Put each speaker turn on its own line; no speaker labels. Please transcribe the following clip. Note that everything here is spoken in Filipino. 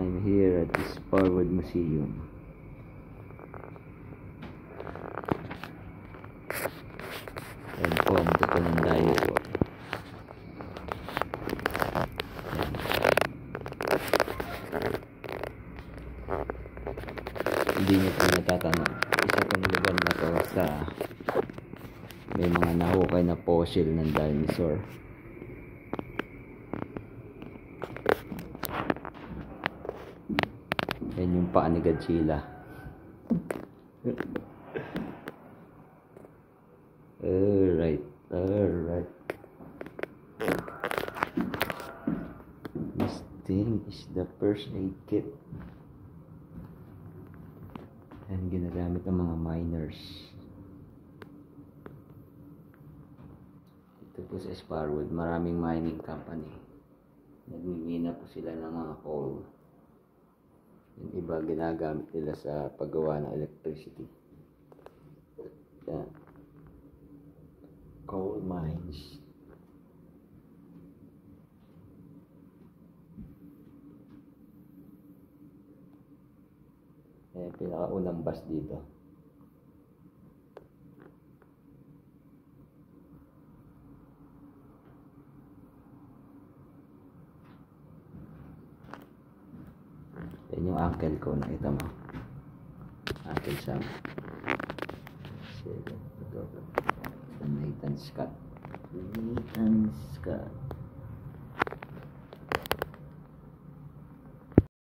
I'm here at this Sparwood Museum. Ayan po ang buto ng dinosaur. Hindi nyo po natatanong, isa pong lugar na to sa may mga nahukay na fossil ng dinosaur. Yan yung paa ni Godzilla. Alright. This thing is the first aid kit. Yan ginagamit ng mga miners. Ito po sa Sparwood, maraming mining company. Nagmimina po sila ng mga coal. Yung iba ginagamit nila sa paggawa ng electricity. Yan. Coal mines. Yan yung pinakaunang bus dito. Yan yung uncle ko, nakita mo. Uncle Sam. Nathan Scott.